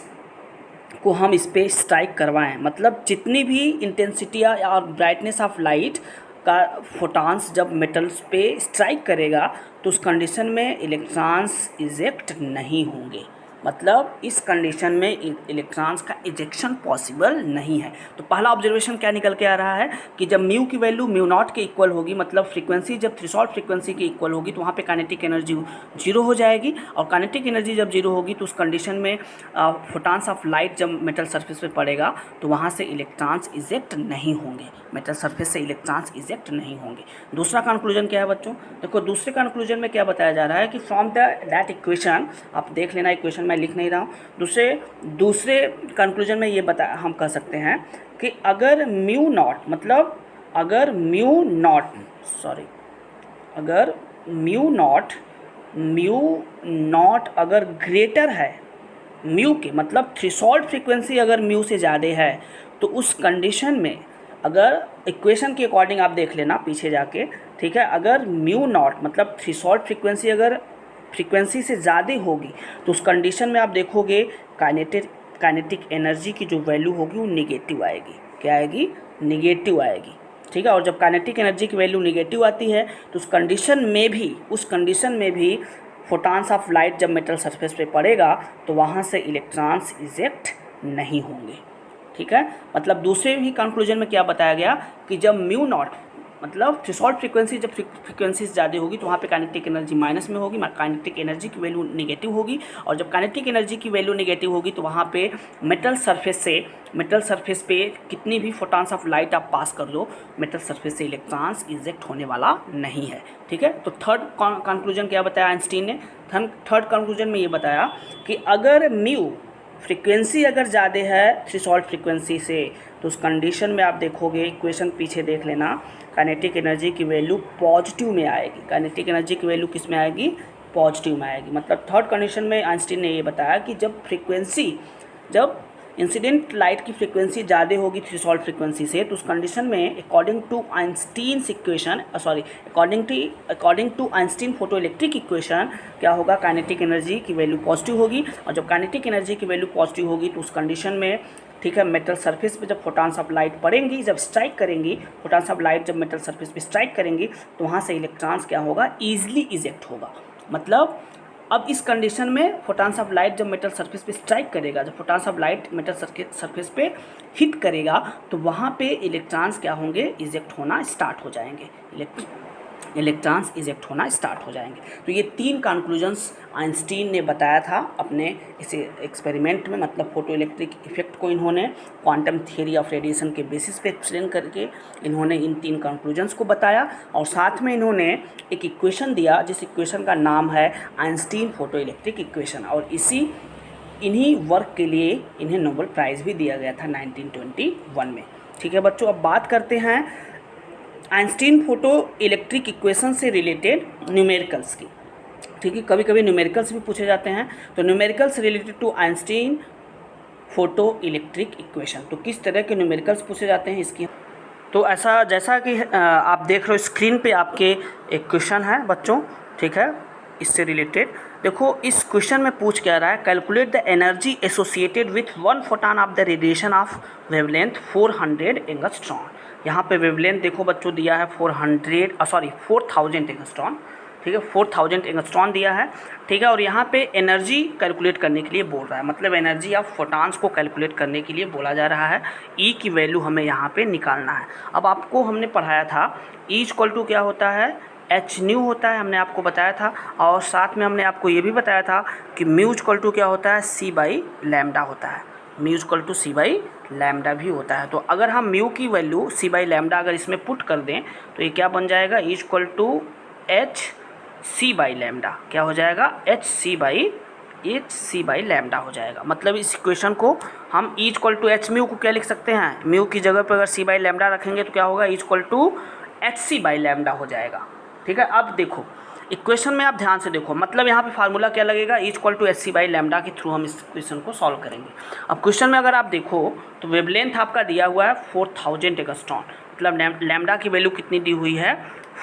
Speaker 1: को हम इस पर स्ट्राइक करवाएं, मतलब जितनी भी इंटेंसिटी या ब्राइटनेस ऑफ लाइट का फोटॉन्स जब मेटल्स पे स्ट्राइक करेगा, तो उस कंडीशन में इलेक्ट्रॉन्स इजेक्ट नहीं होंगे। मतलब इस कंडीशन में इलेक्ट्रॉन्स का इजेक्शन पॉसिबल नहीं है। तो पहला ऑब्जर्वेशन क्या निकल के आ रहा है कि जब म्यू की वैल्यू म्यू नॉट के इक्वल होगी, मतलब फ्रीक्वेंसी जब थ्रेशोल्ड फ्रीक्वेंसी के इक्वल होगी, तो वहाँ पे काइनेटिक एनर्जी 0 हो जाएगी। और काइनेटिक एनर्जी जब 0 होगी, तो उस कंडीशन में फोटॉन्स ऑफ लाइट जब मेटल सरफेस पे पड़ेगा, तो वहाँ से इलेक्ट्रॉन्स इजेक्ट नहीं होंगे, मेटल सरफेस से इलेक्ट्रॉन्स इजेक्ट नहीं होंगे। दूसरा कंक्लूजन क्या है बच्चों, देखो दूसरे कंक्लूजन में क्या बताया जा रहा है कि फ्रॉम दैट इक्वेशन, आप देख लेना, इक्वेशन मैं लिख नहीं रहा हूँ। दूसरे कंक्लूजन में ये हम कह सकते हैं कि अगर म्यू नॉट, मतलब अगर म्यू नॉट अगर ग्रेटर है म्यू के, मतलब थ्रेशोल्ड फ्रीक्वेंसी अगर म्यू से ज़्यादा है, तो उस कंडीशन में, अगर इक्वेशन के अकॉर्डिंग आप देख लेना पीछे जाके, ठीक है, अगर म्यू नॉट मतलब थ्रेशोल्ड फ्रीक्वेंसी अगर फ्रीक्वेंसी से ज़्यादा होगी, तो उस कंडीशन में आप देखोगे काइनेटिक एनर्जी की जो वैल्यू होगी वो निगेटिव आएगी। क्या आएगी, निगेटिव आएगी। ठीक है, और जब काइनेटिक एनर्जी की वैल्यू निगेटिव आती है, तो उस कंडीशन में भी फोटॉन्स ऑफ लाइट जब मेटल सरफेस पे पड़ेगा, तो वहाँ से इलेक्ट्रॉन्स इजेक्ट नहीं होंगे। ठीक है, मतलब दूसरे ही कंक्लूजन में क्या बताया गया कि जब म्यू नॉट मतलब थ्रेशोल्ड फ्रीक्वेंसी जब फ्रीक्वेंसी से ज़्यादा होगी, तो वहाँ पे काइनेटिक एनर्जी माइनस में होगी, काइनेटिक एनर्जी की वैल्यू नेगेटिव होगी। और जब काइनेटिक एनर्जी की वैल्यू नेगेटिव होगी, तो वहाँ पे मेटल सरफेस पे कितनी भी फोटॉन्स ऑफ लाइट आप पास कर दो, मेटल सरफेस से इलेक्ट्रॉन्स इजेक्ट होने वाला नहीं है। ठीक है, तो थर्ड कंक्लूजन क्या बताया आइंस्टीन ने, थर्ड कंक्लूजन में ये बताया कि अगर म्यू फ्रीक्वेंसी अगर ज़्यादा है थ्रेशोल्ड फ्रीक्वेंसी से, तो उस कंडीशन में आप देखोगे, इक्वेशन पीछे देख लेना, काइनेटिक एनर्जी की वैल्यू पॉजिटिव में आएगी। काइनेटिक एनर्जी की वैल्यू किस में आएगी, पॉजिटिव में आएगी। मतलब थर्ड कंडीशन में आइंस्टीन ने ये बताया कि जब इंसिडेंट लाइट की फ्रीक्वेंसी ज़्यादा होगी थ्रेशोल्ड फ्रीक्वेंसी से, तो उस कंडीशन में according to Einstein photo electric equation क्या होगा, काइनेटिक एनर्जी की वैल्यू पॉजिटिव होगी। और जब काइनेटिक एनर्जी की वैल्यू पॉजिटिव होगी, तो उस कंडीशन में, ठीक है, मेटल सरफेस पे जब फोटॉन्स ऑफ लाइट पड़ेंगी, जब स्ट्राइक करेंगी, फोटॉन्स ऑफ लाइट जब मेटल सरफेस पे स्ट्राइक करेंगी, तो वहाँ से इलेक्ट्रॉन्स क्या होगा, ईजिली इजेक्ट होगा। मतलब अब इस कंडीशन में फोटॉन्स ऑफ लाइट जब मेटल सरफेस पे स्ट्राइक करेगा, जब photons of light metal surface पे हिट करेगा तो वहाँ पे इलेक्ट्रॉन्स क्या होंगे, इजेक्ट होना स्टार्ट हो जाएंगे, इलेक्ट्रॉन्स इजेक्ट होना स्टार्ट हो जाएंगे। तो ये 3 कंक्लूजन्स आइंस्टीन ने बताया था अपने इस एक्सपेरिमेंट में, मतलब फोटो इलेक्ट्रिक इफेक्ट को इन्होंने क्वांटम थियरी ऑफ रेडिएशन के बेसिस पे एक्सप्लेन करके इन्होंने इन 3 कंक्लूजन्स को बताया, और साथ में इन्होंने एक इक्वेशन दिया जिस इक्वेशन का नाम है आइंस्टीन फोटो इलेक्ट्रिक इक्वेशन, और इन्हीं वर्क के लिए इन्हें नोबेल प्राइज़ भी दिया गया था 1921 में। ठीक है बच्चों, अब बात करते हैं आइंस्टीन फोटो इलेक्ट्रिक इक्वेशन से रिलेटेड न्यूमेरिकल्स की। ठीक है, कभी कभी न्यूमेरिकल्स भी पूछे जाते हैं, तो numericals related to Einstein photo electric equation, तो किस तरह के न्यूमेरिकल्स पूछे जाते हैं इसकी। तो ऐसा जैसा कि आप देख रहे हो स्क्रीन पे आपके एक क्वेश्चन है बच्चों, ठीक है, इससे रिलेटेड देखो इस क्वेश्चन में पूछ क्या रहा है, calculate the energy associated with 1 photon of the radiation of wavelength 400 angstrom. यहाँ पे वेवलेंथ देखो बच्चों दिया है 4000 एंगस्ट्रॉन, ठीक है, 4000 एंगस्ट्रॉन दिया है, ठीक है, और यहाँ पे एनर्जी कैलकुलेट करने के लिए बोल रहा है, मतलब एनर्जी ऑफ फोटॉन्स को कैलकुलेट करने के लिए बोला जा रहा है। ई की वैल्यू हमें यहाँ पे निकालना है। अब आपको हमने पढ़ाया था ई इक्वल टू क्या होता है, एच न्यू होता है, हमने आपको बताया था, और साथ में हमने आपको ये भी बताया था कि म्यू इक्वल टू क्या होता है, सी बाई लैम्डा होता है, mu equal to c by lambda भी होता है। तो अगर हम म्यू की वैल्यू सी बाई लैम्डा अगर इसमें पुट कर दें तो ये क्या बन जाएगा, E equal to h c by lambda, क्या हो जाएगा, एच सी बाई लैम्डा हो जाएगा। मतलब इस इक्वेशन को हम E equal to h mu को क्या लिख सकते हैं, म्यू की जगह पर अगर सी बाई लैम्डा रखेंगे तो क्या होगा, E equal to h c by lambda हो जाएगा। ठीक है, अब देखो इक्वेशन में आप ध्यान से देखो, मतलब यहाँ पे फार्मूला क्या लगेगा, E equal to h c by lambda के थ्रू हम इस क्वेश्चन को सॉल्व करेंगे। अब क्वेश्चन में अगर आप देखो तो वेवलेंथ आपका दिया हुआ है 4000 एंगस्ट्रॉन, मतलब लैम्डा की वैल्यू कितनी दी हुई है,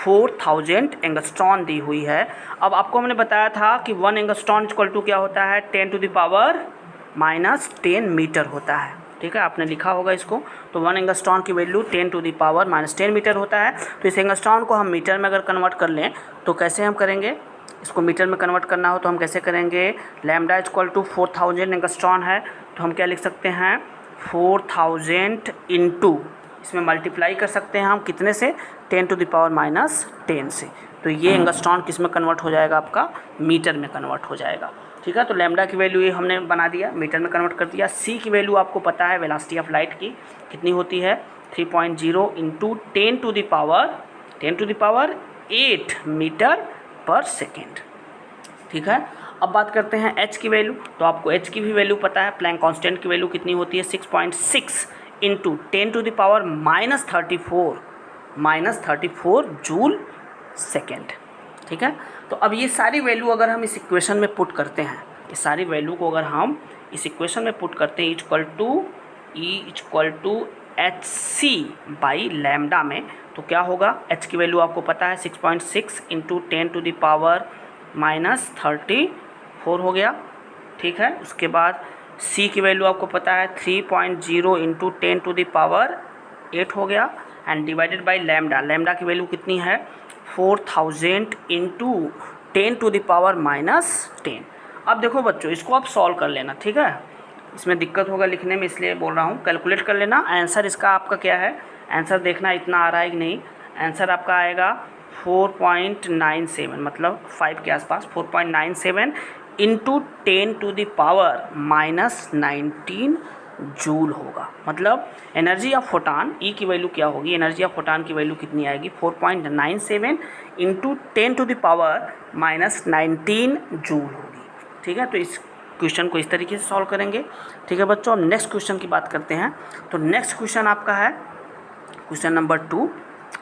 Speaker 1: 4000 एंगस्ट्रॉन दी हुई है। अब आपको हमने बताया था कि 1 एंगस्ट्रॉन इक्वल टू क्या होता है, 10⁻⁻10 मीटर होता है। ठीक है, आपने लिखा होगा इसको, तो 1 एंगस्ट्रॉन की वैल्यू 10⁻⁻10 मीटर होता है। तो इस एंगस्ट्रॉन को हम मीटर में अगर कन्वर्ट कर लें तो कैसे हम करेंगे, इसको मीटर में कन्वर्ट करना हो तो हम कैसे करेंगे, लैम्डा इक्वल टू 4000 एंगस्ट्रॉन है तो हम क्या लिख सकते हैं, 4000 इंटू इसमें मल्टीप्लाई कर सकते हैं हम कितने से, 10⁻⁻10 से, तो ये एंगस्ट्रॉन किस में कन्वर्ट हो जाएगा, आपका मीटर में कन्वर्ट हो जाएगा। ठीक है, तो लैम्डा की वैल्यू ये हमने बना दिया, मीटर में कन्वर्ट कर दिया। सी की वैल्यू आपको पता है वेलोसिटी ऑफ लाइट की कितनी होती है, 3.0 इंटू 10⁻8 मीटर पर सेकेंड। ठीक है, अब बात करते हैं एच की वैल्यू, तो आपको एच की भी वैल्यू पता है, प्लैंक कांस्टेंट की वैल्यू कितनी होती है, 6.6 इंटू 10⁻34 जूल सेकेंड। ठीक है, तो अब ये सारी वैल्यू अगर हम इस इक्वेशन में पुट करते हैं, इस सारी वैल्यू को अगर हम इस इक्वेशन में पुट करते हैं, E equal to h c by lambda में, तो क्या होगा, एच की वैल्यू आपको पता है 6.6 इंटू 10⁻34 हो गया। ठीक है, उसके बाद सी की वैल्यू आपको पता है 3.0 इंटू 10⁻8 हो गया, and divided by lambda, lambda की वैल्यू कितनी है, 4000 इंटू 10⁻10। अब देखो बच्चों इसको आप सॉल्व कर लेना, ठीक है, इसमें दिक्कत होगा लिखने में इसलिए बोल रहा हूँ, कैलकुलेट कर लेना। आंसर इसका आपका क्या है, आंसर देखना इतना आ रहा है कि नहीं, आंसर आपका आएगा 4.97, मतलब 5 के आसपास, 4.97 इंटू 10⁻19 जूल होगा। मतलब एनर्जी ऑफ फोटॉन, ई की वैल्यू क्या होगी, एनर्जी ऑफ फोटॉन की वैल्यू कितनी आएगी, 4.97 इंटू 10⁻19 जूल होगी। ठीक है, तो इस क्वेश्चन को इस तरीके से सॉल्व करेंगे। ठीक है बच्चों, अब नेक्स्ट क्वेश्चन की बात करते हैं। तो नेक्स्ट क्वेश्चन आपका है क्वेश्चन नंबर 2,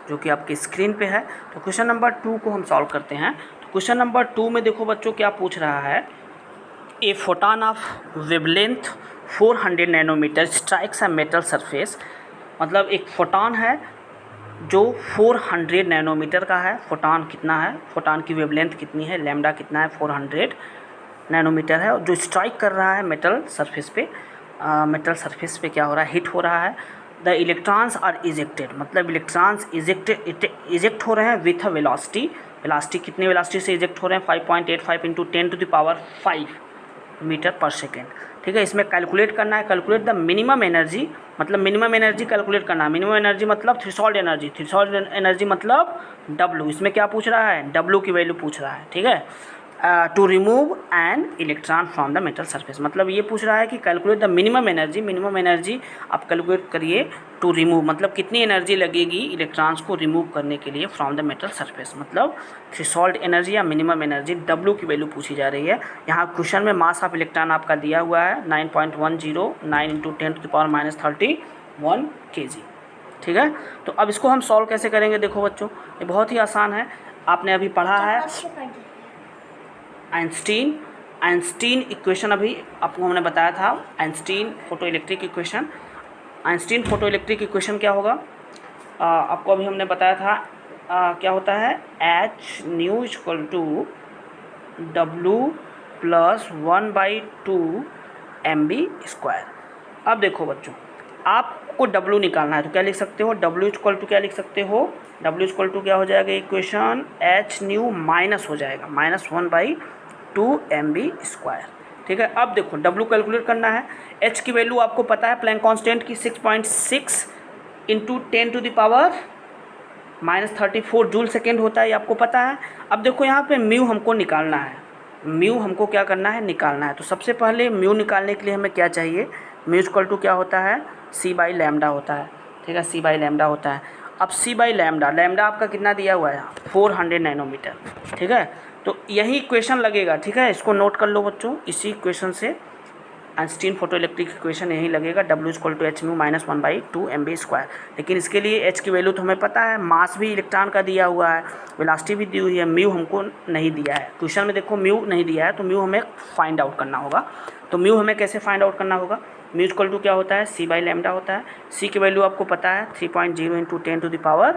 Speaker 1: जो कि आपके स्क्रीन पे है। तो क्वेश्चन नंबर 2 को हम सॉल्व करते हैं। तो क्वेश्चन नंबर 2 में देखो बच्चों क्या पूछ रहा है, a photon of wavelength 400 nanometre strikes a metal surface, मतलब एक फोटॉन है जो 400 नैनोमीटर का है। फोटॉन कितना है, फोटॉन की वेवलेंथ कितनी है, लैम्डा कितना है, 400 नैनोमीटर है, जो स्ट्राइक कर रहा है मेटल सरफेस पे, मेटल सरफेस पे क्या हो रहा है, हिट हो रहा है। द इलेक्ट्रॉन्स आर इजेक्टेड, मतलब इलेक्ट्रॉन्स इजेक्ट हो रहे हैं विथ अ वेलोसिटी वेलोसिटी कितने वेलोसिटी से इजेक्ट हो रहे हैं 5.85 इंटू 10⁵ मीटर पर सेकेंड। ठीक है, इसमें कैलकुलेट करना है, कैलकुलेट द मिनिमम एनर्जी, मतलब मिनिमम एनर्जी कैलकुलेट करना है। मिनिमम एनर्जी मतलब थ्रेशोल्ड एनर्जी, थ्रेशोल्ड एनर्जी मतलब W। इसमें क्या पूछ रहा है, W की वैल्यू पूछ रहा है। ठीक है, to remove an electron from the metal surface, मतलब ये पूछ रहा है कि calculate the minimum energy, minimum energy आप कैलकुलेट करिए टू रिमूव, मतलब कितनी एनर्जी लगेगी इलेक्ट्रॉन्स को रिमूव करने के लिए फ्रॉम द मेटल सरफेस, मतलब थ्रेशोल्ड एनर्जी या मिनिमम एनर्जी W की वैल्यू पूछी जा रही है। यहाँ क्वेश्चन में मास ऑफ इलेक्ट्रॉन आपका दिया हुआ है 9.109 इंटू 10⁻31 kg। ठीक है, तो अब इसको हम सॉल्व कैसे करेंगे, देखो बच्चों ये बहुत ही आसान है, आपने अभी पढ़ा है आइंस्टीन इक्वेशन, अभी आपको हमने बताया था Einstein photo electric equation. Einstein photo electric equation क्या होगा, आपको अभी हमने बताया था क्या होता है, h nu equal to W plus 1/2 mv²। अब देखो बच्चों, आपको W निकालना है तो क्या लिख सकते हो, W इक्वल टू क्या लिख सकते हो, W इक्वल टू क्या हो जाएगा इक्वेशन, एच न्यू माइनस हो जाएगा -1/2 mv²। ठीक है, अब देखो W कैलकुलेट करना है, H की वैल्यू आपको पता है प्लैंक कांस्टेंट की 6.6 इंटू 10⁻⁻34 जूल सेकेंड होता है, ये आपको पता है। अब देखो यहाँ पे म्यू हमको निकालना है, म्यू हमको क्या करना है, निकालना है। तो सबसे पहले म्यू निकालने के लिए हमें क्या चाहिए, म्यू इक्वल टू क्या होता है, C/λ होता है। ठीक है, C/λ होता है। अब C/λ आपका कितना दिया हुआ है 400 नैनोमीटर। ठीक है, तो यही इक्वेशन लगेगा। ठीक है, इसको नोट कर लो बच्चों, इसी इक्वेशन से आइंस्टीन फोटो इलेक्ट्रिक इक्वेशन यही लगेगा, W equal to h mu -1/2 mv²। लेकिन इसके लिए H की वैल्यू तो हमें पता है, मास भी इलेक्ट्रॉन का दिया हुआ है, वेलोसिटी भी दी हुई है, म्यू हमको नहीं दिया है क्वेश्चन में। देखो म्यू नहीं दिया है तो म्यू हमें फाइंड आउट करना होगा। तो म्यू हमें कैसे फाइंड आउट करना होगा, म्यू इक्वल टू क्या होता है, C/λ होता है। C की वैल्यू आपको पता है 3.0 इंटू 10⁸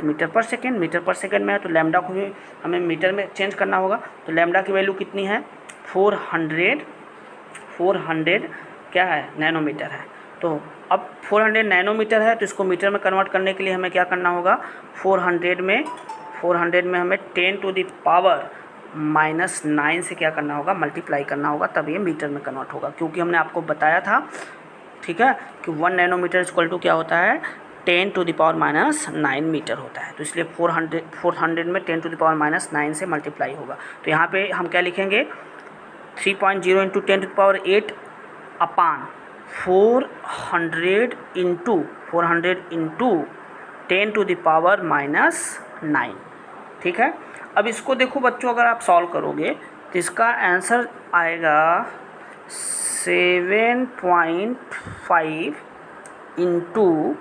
Speaker 1: मीटर पर सेकेंड, मीटर पर सेकेंड में है तो लैम्डा को भी हमें मीटर में चेंज करना होगा। तो लैम्डा की वैल्यू कितनी है 400 क्या है, नैनोमीटर है। तो अब 400 नैनोमीटर है तो इसको मीटर में कन्वर्ट करने के लिए हमें क्या करना होगा, 400 में हमें 10⁻⁻9 से क्या करना होगा, मल्टीप्लाई करना होगा, तब ये मीटर में कन्वर्ट होगा। क्योंकि हमने आपको बताया था, ठीक है, कि 1 नैनोमीटर इक्वल टू क्या होता है 10⁻⁹ मीटर होता है। तो इसलिए 400 में 10⁻⁹ से मल्टीप्लाई होगा। तो यहाँ पे हम क्या लिखेंगे 3.0 इंटू 10⁸ अपान 400 इंटू 10⁻⁹ ठीक है। अब इसको देखो बच्चों, अगर आप सॉल्व करोगे तो इसका आंसर आएगा 7.5 इंटू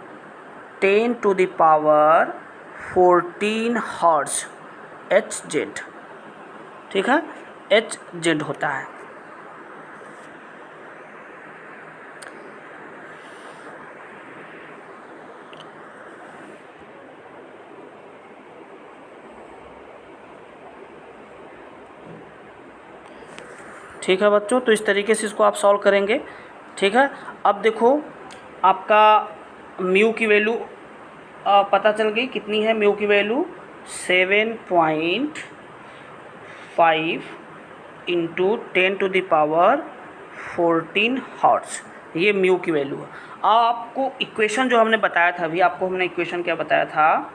Speaker 1: 10⁻14 हर्ट्ज HZ। ठीक है, HZ होता है। ठीक है बच्चों, तो इस तरीके से इसको आप सॉल्व करेंगे। ठीक है, अब देखो आपका म्यू की वैल्यू पता चल गई, कितनी है म्यू की वैल्यू 7.5 इंटू 10⁻14 हर्ट्ज, ये म्यू की वैल्यू है। आपको इक्वेशन जो हमने बताया था, अभी आपको हमने इक्वेशन क्या बताया था,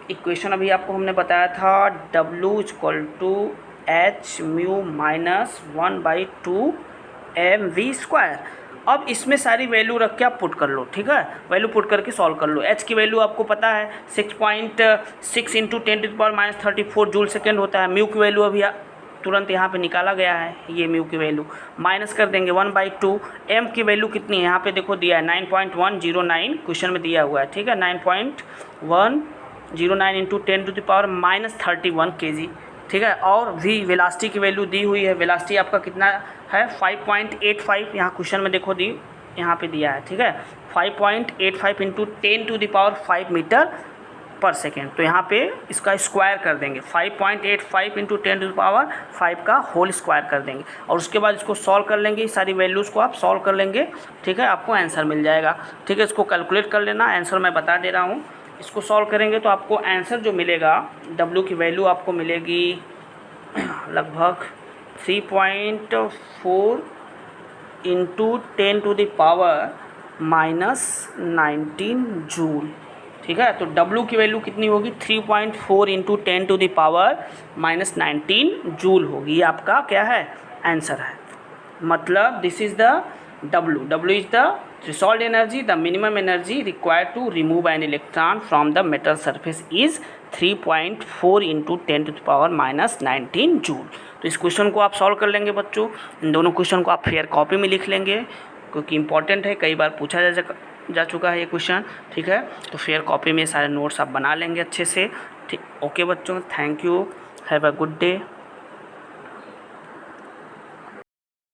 Speaker 1: इक्वेशन अभी आपको हमने बताया था W equal to h mu -1/2 mv²। अब इसमें सारी वैल्यू रख के आप पुट कर लो। ठीक है, वैल्यू पुट करके सॉल्व कर लो। H की वैल्यू आपको पता है 6.6 इंटू 10⁻34 जूल सेकेंड होता है। म्यू की वैल्यू अभी तुरंत यहाँ पे निकाला गया है, ये म्यू की वैल्यू माइनस कर देंगे 1/2। m की वैल्यू कितनी है यहाँ पे देखो दिया है 9.109 क्वेश्चन में दिया हुआ है। ठीक है, 9.109 इंटू 10⁻31 kg। ठीक है, और v वेलोसिटी की वैल्यू दी हुई है, वेलोसिटी आपका कितना है 5.85, यहाँ क्वेश्चन में देखो दी यहाँ पे दिया है। ठीक है, 5.85 इंटू 10⁵ मीटर पर सेकेंड। तो यहाँ पे इसका स्क्वायर कर देंगे, 5.85 इंटू 10⁵ का होल स्क्वायर कर देंगे और उसके बाद इसको सॉल्व कर लेंगे। सारी वैल्यूज़ को आप सॉल्व कर लेंगे। ठीक है, आपको आंसर मिल जाएगा। ठीक है, इसको कैलकुलेट कर लेना, आंसर मैं बता दे रहा हूँ। इसको सॉल्व करेंगे तो आपको आंसर जो मिलेगा, W की वैल्यू आपको मिलेगी लगभग 3.4 इंटू 10⁻⁻19 जूल। ठीक है, तो W की वैल्यू कितनी होगी, 3.4 इंटू 10⁻⁻19 जूल होगी। ये आपका क्या है, आंसर है। मतलब this is the W is the threshold energy, the minimum energy required to remove an electron from the metal surface is 3.4 into 10⁻⁻19 joule. तो इस क्वेश्चन को आप सॉल्व कर लेंगे बच्चों। इन दोनों क्वेश्चन को आप फेयर कॉपी में लिख लेंगे, क्योंकि इंपॉर्टेंट है, कई बार पूछा जा चुका है ये क्वेश्चन। ठीक है, तो फेयर कॉपी में सारे नोट्स आप बना लेंगे अच्छे से। ठीक, ओके बच्चों, thank you, have a good day.